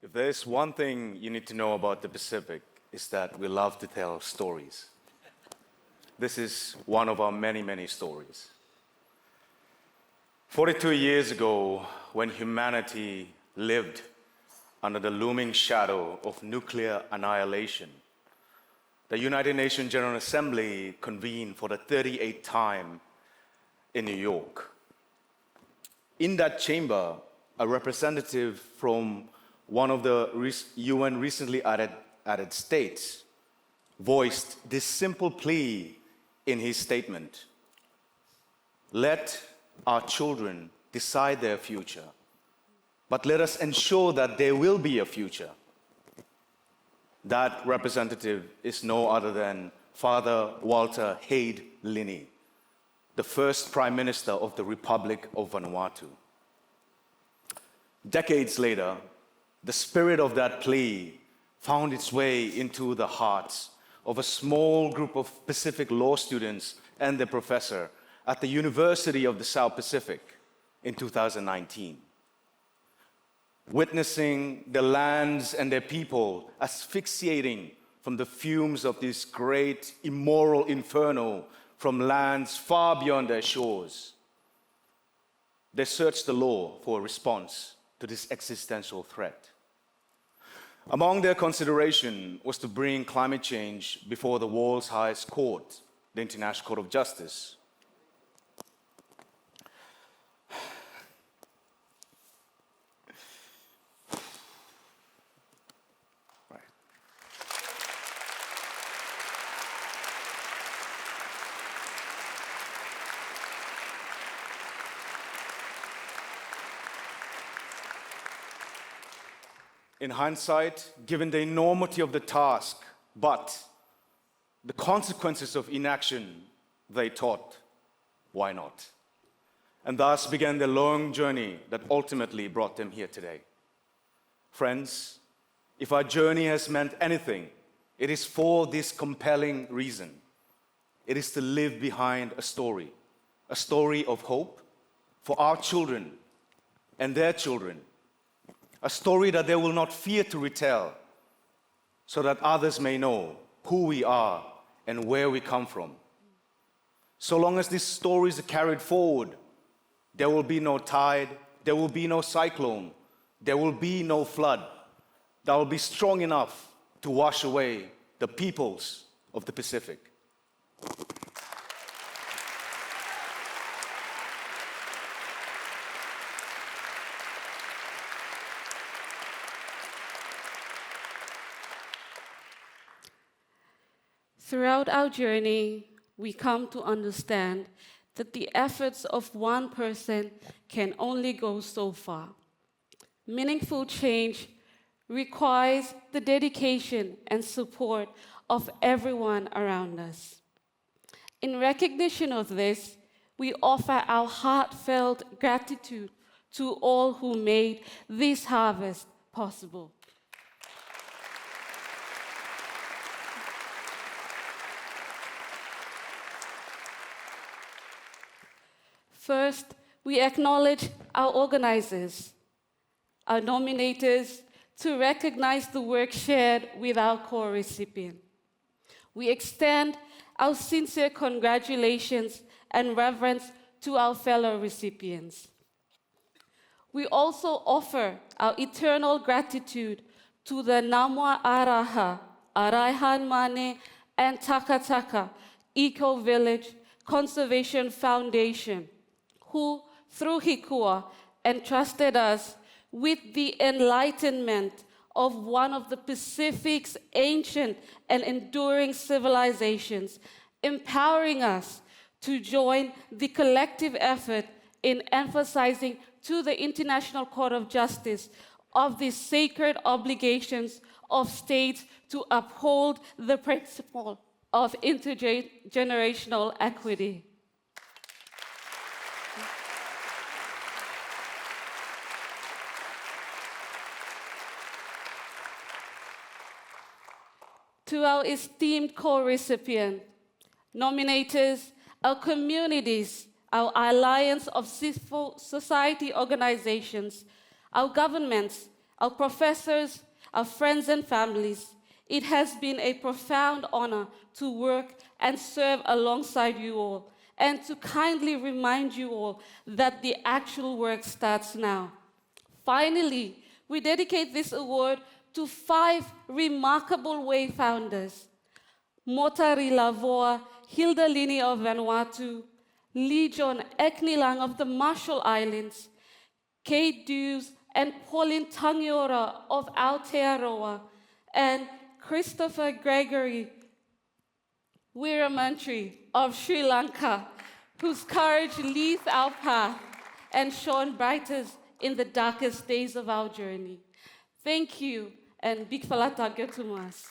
If there's one thing you need to know about the Pacific, it's that we love to tell stories. This is one of our many, many stories. 42 years ago, when humanity lived under the looming shadow of nuclear annihilation, the United Nations General Assembly convened for the 38th time in New York. In that chamber, a representative from one of the UN recently added states voiced this simple plea in his statement: let our children decide their future, but let us ensure that there will be a future. That representative is no other than Father Walter Hayde Liñi, the first Prime Minister of the Republic of Vanuatu. Decades later, the spirit of that plea found its way into the hearts of a small group of Pacific law students and their professor at the University of the South Pacific in 2019. Witnessing the lands and their people asphyxiating from the fumes of this great immoral inferno from lands far beyond their shores, they searched the law for a response to this existential threat. Among their consideration was to bring climate change before the world's highest court, the International Court of Justice. In hindsight, given the enormity of the task, but the consequences of inaction, they thought, why not? And thus began the long journey that ultimately brought them here today. Friends, if our journey has meant anything, it is for this compelling reason. It is to live behind a story of hope for our children and their children, a story that they will not fear to retell, so that others may know who we are and where we come from. So long as these stories are carried forward, there will be no tide, there will be no cyclone, there will be no flood that will be strong enough to wash away the peoples of the Pacific. Throughout our journey, we come to understand that the efforts of one person can only go so far. Meaningful change requires the dedication and support of everyone around us. In recognition of this, we offer our heartfelt gratitude to all who made this harvest possible. First, we acknowledge our organizers, our nominators, to recognize the work shared with our core recipient. We extend our sincere congratulations and reverence to our fellow recipients. We also offer our eternal gratitude to the Namwa Araha, Araihan Mane, and Taka Taka Eco Village Conservation Foundation, who, through Hikua, entrusted us with the enlightenment of one of the Pacific's ancient and enduring civilizations, empowering us to join the collective effort in emphasizing to the International Court of Justice of the sacred obligations of states to uphold the principle of intergenerational equity. To our esteemed co-recipient, nominators, our communities, our alliance of civil society organizations, our governments, our professors, our friends and families, it has been a profound honor to work and serve alongside you all, and to kindly remind you all that the actual work starts now. Finally, we dedicate this award to 5 remarkable way founders: Motari Lavoa Hilda Liñi of Vanuatu, Lee John Eknilang of the Marshall Islands, Kate Dews and Pauline Tangiora of Aotearoa, and Christopher Gregory Weeramantry of Sri Lanka, whose courage leads our path and shone brightest in the darkest days of our journey. Thank you, and big falata to mas.